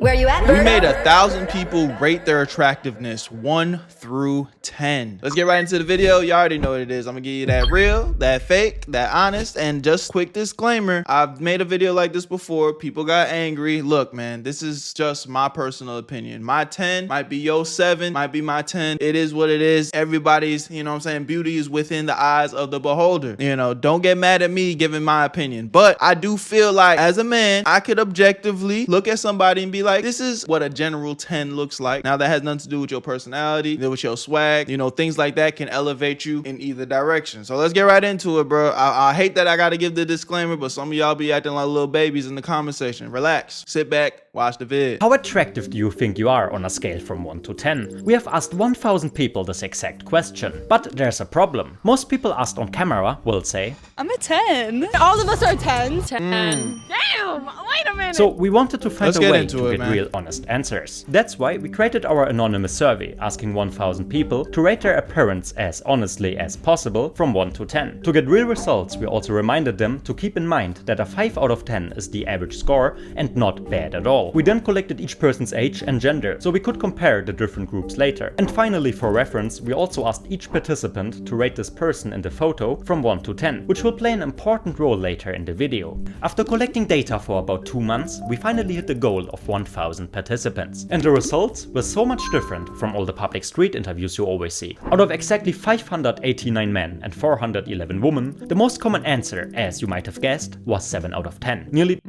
Where you at, We Berto? made 1,000 people rate their attractiveness 1 through 10. Let's get right into the video. You already know what it is. I'm gonna give you that real, that fake, that honest, and just quick disclaimer. I've made a video like this before. People got angry. Look, man, this is just my personal opinion. My 10 might be your 7, might be my 10. It is what it is. Everybody's, you know what I'm saying, beauty is within the eyes of the beholder. You know, don't get mad at me giving my opinion. But I do feel like as a man, I could objectively look at somebody and be like, this is what a general 10 looks like. Now that has nothing to do with your personality, with your swag, you know, things like that can elevate you in either direction. So let's get right into it, bro. I hate that I gotta give the disclaimer, but some of y'all be acting like little babies in the comment section. Relax, sit back, watch the vid. How attractive do you think you are on a scale from 1 to 10? We have asked 1,000 people this exact question. But there's a problem. Most people asked on camera will say, I'm a 10. All of us are 10. 10. Damn, wait a minute. So we wanted to find a way to get man. real honest answers. That's why we created our anonymous survey asking 1,000 people to rate their appearance as honestly as possible from 1 to 10. To get real results, we also reminded them to keep in mind that a 5 out of 10 is the average score and not bad at all. We then collected each person's age and gender, so we could compare the different groups later. And finally, for reference, we also asked each participant to rate this person in the photo from 1 to 10, which will play an important role later in the video. After collecting data for about 2 months, we finally hit the goal of 1,000 participants. And the results were so much different from all the public street interviews you always see. Out of exactly 589 men and 411 women, the most common answer, as you might have guessed, was 7 out of 10. Nearly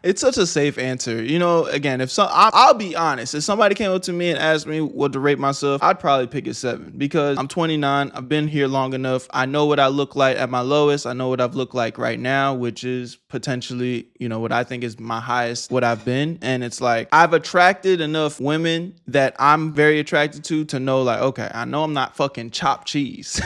It's such a safe answer. You know, again, I'll be honest. If somebody came up to me and asked me what to rate myself, I'd probably pick a 7 because I'm 29. I've been here long enough. I know what I look like at my lowest. I know what I've looked like right now, which is potentially, you know, what I think is my highest, what I've been. And it's like, I've attracted enough women that I'm very attracted to know like, okay, I know I'm not fucking chopped cheese,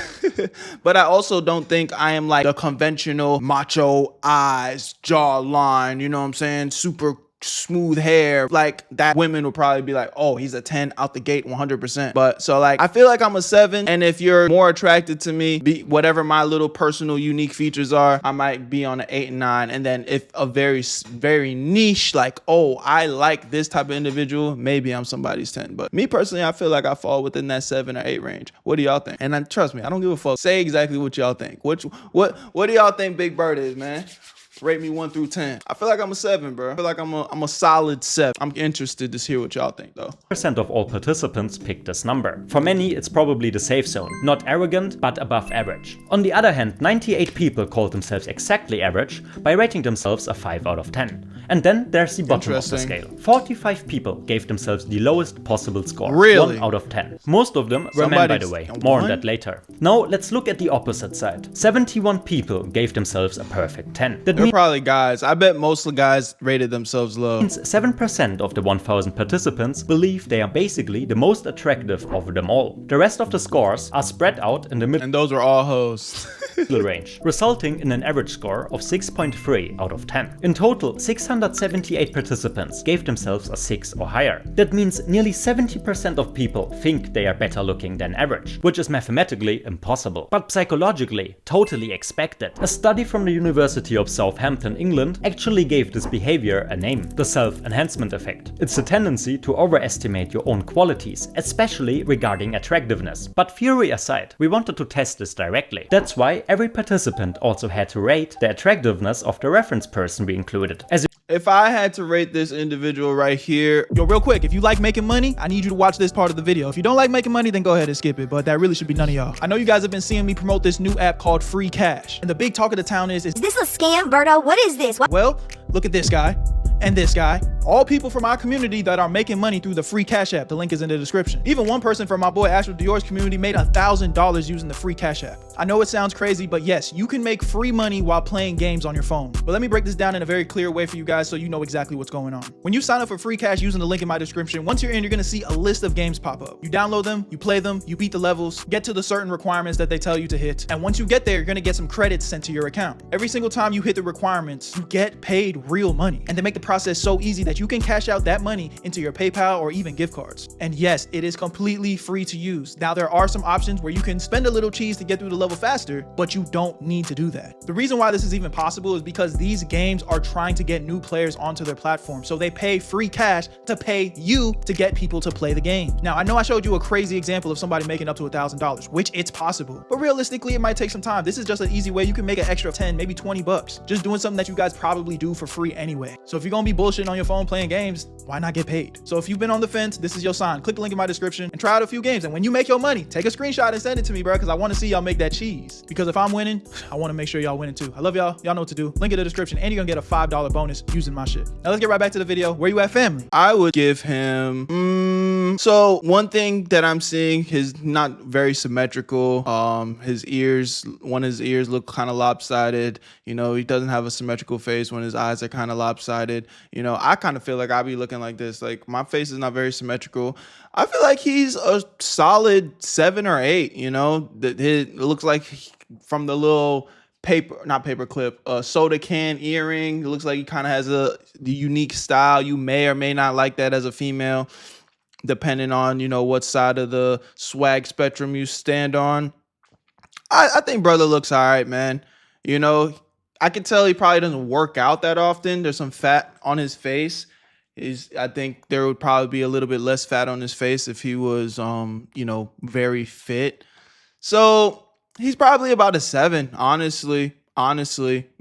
but I also don't think I am like the conventional macho eyes, jawline, you know what I'm saying? Super smooth hair like that. Women would probably be like, oh, he's a 10 out the gate 100%. But so like I feel like I'm a 7, and if you're more attracted to me, whatever my little personal unique features are, I might be on an 8 and 9. And then if a very niche, like, oh, I like this type of individual, maybe I'm somebody's 10. But me personally, I feel like I fall within that 7 or 8 range. What do y'all think? And trust me, I don't give a fuck. Say exactly what y'all think. What do y'all think Big Bird is, man? Rate me 1 through 10. I feel like I'm a 7, bro. I feel like I'm a solid 7. I'm interested to hear what y'all think, though. % of all participants picked this number. For many, it's probably the safe zone. Not arrogant, but above average. On the other hand, 98 people called themselves exactly average by rating themselves a 5 out of 10. And then there's the bottom of the scale. 45 people gave themselves the lowest possible score. Really? 1 out of 10. Most of them were men, by the way. More on that later. Now, let's look at the opposite side. 71 people gave themselves a perfect 10. That They're probably guys. I bet most of the guys rated themselves low. 7% of the 1,000 participants believe they are basically the most attractive of them all. The rest of the scores are spread out in the middle And those are all hoes. range, resulting in an average score of 6.3 out of 10. In total, 678 participants gave themselves a 6 or higher. That means nearly 70% of people think they are better looking than average, which is mathematically impossible, but psychologically totally expected. A study from the University of Southampton, England, actually gave this behavior a name: the self-enhancement effect. It's a tendency to overestimate your own qualities, especially regarding attractiveness. But theory aside, we wanted to test this directly. That's why every participant also had to rate the attractiveness of the reference person we included. If I had to rate this individual right here, Yo, real quick, if you like making money, I need you to watch this part of the video. If you don't like making money, then go ahead and skip it, but that really should be none of y'all. I know you guys have been seeing me promote this new app called Free Cash, and the big talk of the town is this a scam, Berto? What is this? well, look at this guy and this guy. All people from our community that are making money through the Free Cash app. The link is in the description. Even one person from my boy Astro Dior's community made $1,000 using the Free Cash app. I know it sounds crazy, but yes, you can make free money while playing games on your phone. But let me break this down in a very clear way for you guys so you know exactly what's going on. When you sign up for Free Cash using the link in my description, once you're in, you're gonna see a list of games pop up. You download them, you play them, you beat the levels, get to the certain requirements that they tell you to hit. And once you get there, you're gonna get some credits sent to your account. Every single time you hit the requirements, you get paid real money. And they make the process so easy that that you can cash out that money into your PayPal or even gift cards. And yes, it is completely free to use. Now, there are some options where you can spend a little cheese to get through the level faster, but you don't need to do that. The reason why this is even possible is because these games are trying to get new players onto their platform. So they pay free cash to pay you to get people to play the game. Now, I know I showed you a crazy example of somebody making up to $1,000, which it's possible, but realistically, it might take some time. This is just an easy way you can make an extra 10, maybe 20 bucks, just doing something that you guys probably do for free anyway. So if you're gonna be bullshitting on your phone playing games, why not get paid? So if you've been on the fence, this is your sign. Click the link in my description and try out a few games. And when you make your money, take a screenshot and send it to me, bro, because I want to see y'all make that cheese. Because if I'm winning, I want to make sure y'all winning too. I love y'all. Y'all know what to do. Link in the description, and you're gonna get a $5 bonus using my shit. Now let's get right back to the video. Where you at, family? I would give him, so one thing that I'm seeing is not very symmetrical. His ears, one of his ears look kind of lopsided. You know, he doesn't have a symmetrical face when his eyes are kind of lopsided. You know, I kind of feel like I be looking like this. Like my face is not very symmetrical. I feel like he's a solid 7 or 8, you know, it looks like from the little soda can earring. It looks like he kind of has the unique style. You may or may not like that as a female, depending on, you know, what side of the swag spectrum you stand on. I think brother looks all right, man. You know, I can tell he probably doesn't work out that often. There's some fat on his face. I think there would probably be a little bit less fat on his face if he was, you know, very fit. So he's probably about a 7, honestly,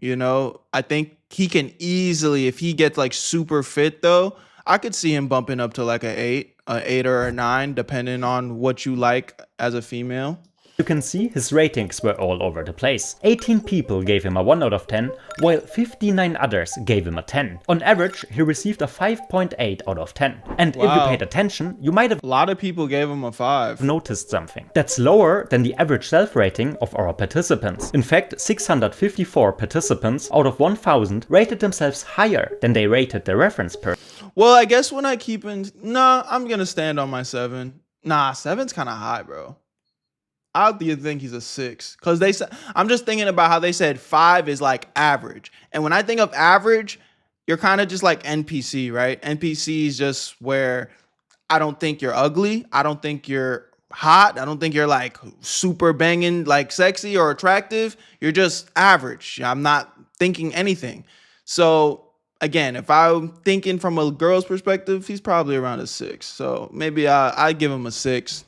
you know. I think he can easily, if he gets like super fit though, I could see him bumping up to like an 8 or a 9, depending on what you like as a female. You can see his ratings were all over the place. 18 people gave him a 1 out of 10, while 59 others gave him a 10. On average, he received a 5.8 out of 10. And if you paid attention, you might have a lot of people gave him a 5. Noticed something. That's lower than the average self-rating of our participants. In fact, 654 participants out of 1,000 rated themselves higher than they rated their reference person. Well, I guess when I keep in, I'm gonna stand on my 7. 7's kind of high, bro. I think he's a 6, because they said, I'm just thinking about how they said 5 is like average. And when I think of average, you're kind of just like NPC, right? NPC is just where I don't think you're ugly. I don't think you're hot. I don't think you're like super banging, like sexy or attractive. You're just average. I'm not thinking anything. So again, if I'm thinking from a girl's perspective, he's probably around a 6. So maybe I'd give him a 6.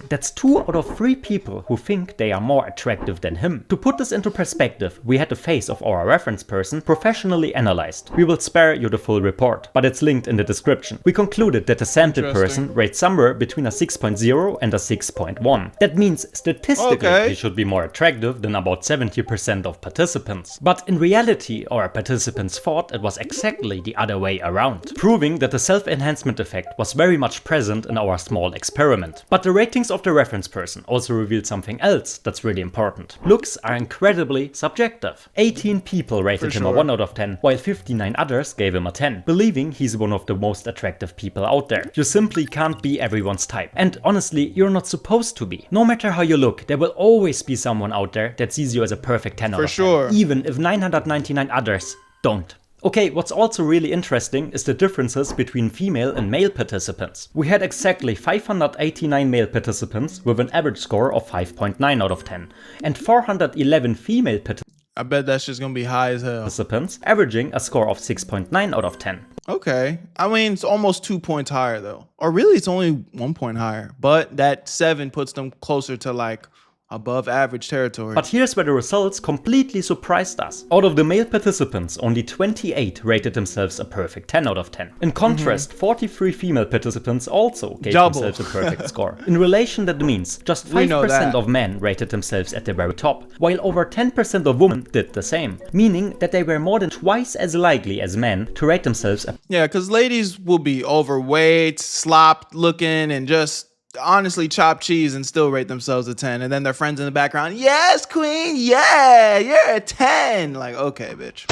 That's 2 out of 3 people who think they are more attractive than him. To put this into perspective, we had the face of our reference person professionally analyzed. We will spare you the full report, but it's linked in the description. We concluded that the sampled person rates somewhere between a 6.0 and a 6.1. That means statistically he should be more attractive than about 70% of participants. But in reality, our participants thought it was exactly the other way around, proving that the self-enhancement effect was very much present in our small experiment. But the ratings of the reference person also revealed something else that's really important. Looks are incredibly subjective. 18 people rated him a 1 out of 10, while 59 others gave him a 10, believing he's one of the most attractive people out there. You simply can't be everyone's type. And honestly, you're not supposed to be. No matter how you look, there will always be someone out there that sees you as a perfect 10 out of 10. Even if 999 others don't. Okay, what's also really interesting is the differences between female and male participants. We had exactly 589 male participants with an average score of 5.9 out of 10, and 411 female participants. I bet that's just gonna be high as hell. Participants averaging a score of 6.9 out of 10. Okay, I mean, it's almost 2 points higher though. Or really, it's only 1 point higher, but that 7 puts them closer to like above average territory. But here's where the results completely surprised us. Out of the male participants, only 28 rated themselves a perfect 10 out of 10. In contrast, 43 female participants also gave themselves a perfect score. In relation, that means just 5% of men rated themselves at the very top, while over 10% of women did the same, meaning that they were more than twice as likely as men to rate themselves a because ladies will be overweight, slopped looking, and just honestly chop cheese and still rate themselves a 10, and then their friends in the background, yes queen, yeah, you're a 10. Like, okay bitch.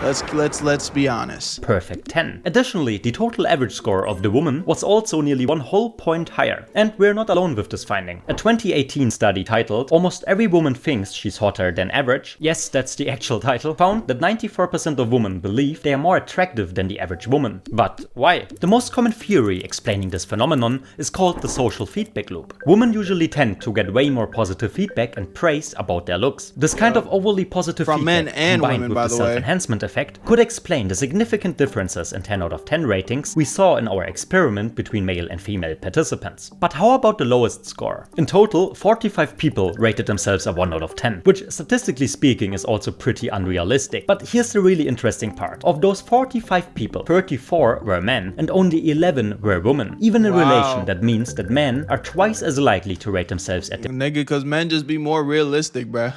Let's be honest. Perfect 10. Additionally, the total average score of the woman was also nearly 1 whole point higher. And we're not alone with this finding. A 2018 study titled "Almost Every Woman Thinks She's Hotter Than Average," yes, that's the actual title, found that 94% of women believe they are more attractive than the average woman. But why? The most common theory explaining this phenomenon is called the social feedback loop. Women usually tend to get way more positive feedback and praise about their looks. This kind of overly positive From feedback, men and combined women, with by the the way, self-enhancement effect, could explain the significant differences in 10 out of 10 ratings we saw in our experiment between male and female participants. But how about the lowest score? In total, 45 people rated themselves a 1 out of 10, which statistically speaking is also pretty unrealistic. But here's the really interesting part. Of those 45 people, 34 were men and only 11 were women. Even in relation, that means that men are twice as likely to rate themselves at the Nigga, cause men just be more realistic, bruh.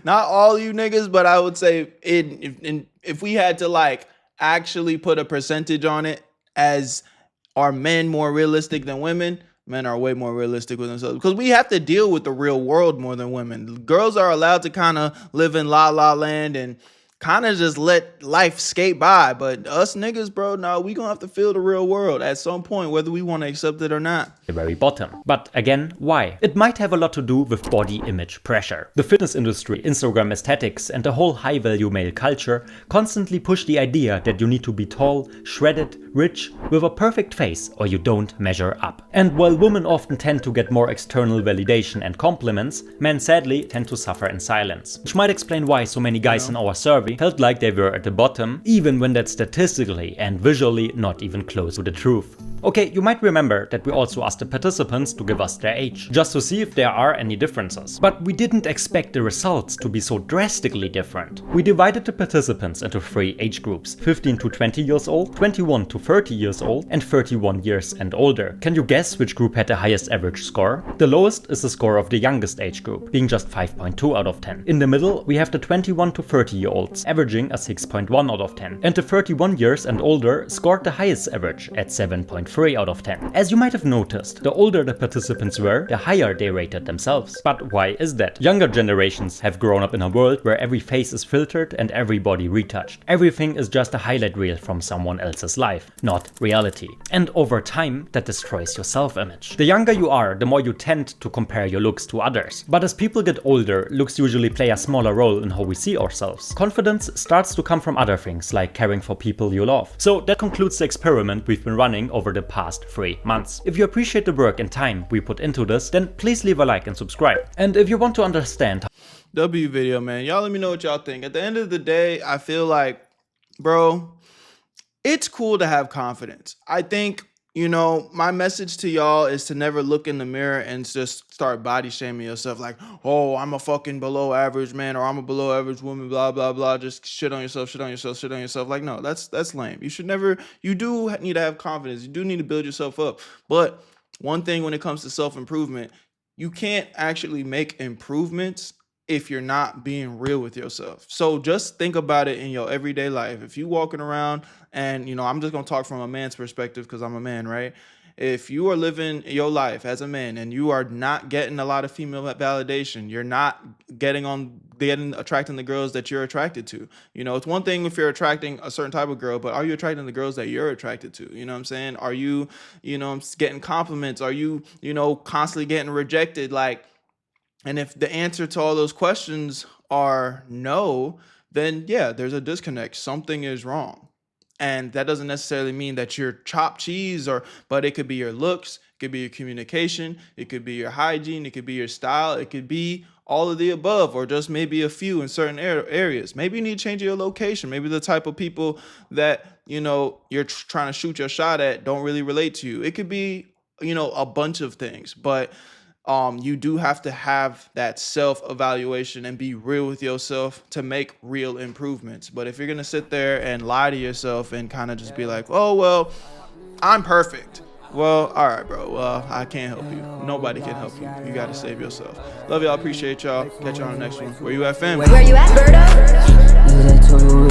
Not all you niggas, but I would say if we had to like actually put a percentage on it, as are men more realistic than women? Men are way more realistic with themselves because we have to deal with the real world more than women. Girls are allowed to kind of live in la la land and kind of just let life skate by. But us niggas, bro, no, we gonna have to feel the real world at some point, whether we want to accept it or not. the very bottom. But again, why? It might have a lot to do with body image pressure. The fitness industry, Instagram aesthetics, and the whole high-value male culture constantly push the idea that you need to be tall, shredded, rich, with a perfect face, or you don't measure up. And while women often tend to get more external validation and compliments, men sadly tend to suffer in silence. Which might explain why so many guys in our survey felt like they were at the bottom, even when that's statistically and visually not even close to the truth. Okay, you might remember that we also asked the participants to give us their age, just to see if there are any differences. But we didn't expect the results to be so drastically different. We divided the participants into 3 age groups: 15 to 20 years old, 21 to 30 years old, and 31 years and older. Can you guess which group had the highest average score? The lowest is the score of the youngest age group, being just 5.2 out of 10. In the middle, we have the 21 to 30 year olds, averaging a 6.1 out of 10. And the 31 years and older scored the highest average at 7.3 out of 10. As you might have noticed, the older the participants were, the higher they rated themselves. But why is that? Younger generations have grown up in a world where every face is filtered and every body retouched. Everything is just a highlight reel from someone else's life, not reality. And over time, that destroys your self-image. The younger you are, the more you tend to compare your looks to others. But as people get older, looks usually play a smaller role in how we see ourselves. Confidence starts to come from other things, like caring for people you love. So that concludes the experiment we've been running over the past 3 months. If you appreciate the work and time we put into this, then please leave a like and subscribe. And if you want to understand W video, man. Y'all let me know what y'all think. At the end of the day, I feel like, bro, it's cool to have confidence. I think, you know, my message to y'all is to never look in the mirror and just start body shaming yourself like, oh, I'm a fucking below average man, or I'm a below average woman, blah, blah, blah. Just shit on yourself, shit on yourself, shit on yourself. Like, no, that's lame. You should never, you do need to have confidence. You do need to build yourself up. But one thing when it comes to self-improvement, you can't actually make improvements if you're not being real with yourself. So just think about it in your everyday life. If you walking around and, you know, I'm just going to talk from a man's perspective because I'm a man, right? If you are living your life as a man and you are not getting a lot of female validation, you're not attracting the girls that you're attracted to. You know, it's one thing if you're attracting a certain type of girl, but are you attracting the girls that you're attracted to? You know what I'm saying? Are you, you know, getting compliments? Are you, you know, constantly getting rejected? Like, and if the answer to all those questions are no, then yeah, there's a disconnect. Something is wrong. And that doesn't necessarily mean that you're chopped cheese, but it could be your looks, it could be your communication, it could be your hygiene, it could be your style, it could be all of the above, or just maybe a few in certain areas. Maybe you need to change your location. Maybe the type of people that, you know, you're trying to shoot your shot at don't really relate to you. It could be, you know, a bunch of things, but you do have to have that self-evaluation and be real with yourself to make real improvements. But if you're going to sit there and lie to yourself and kind of just be like, oh, well, I'm perfect. Well, all right, bro. Well, I can't help you. Nobody can help you. You got to save yourself. Love y'all. Appreciate y'all. Catch you on the next one. Where you at, fam? Where you at, Berto?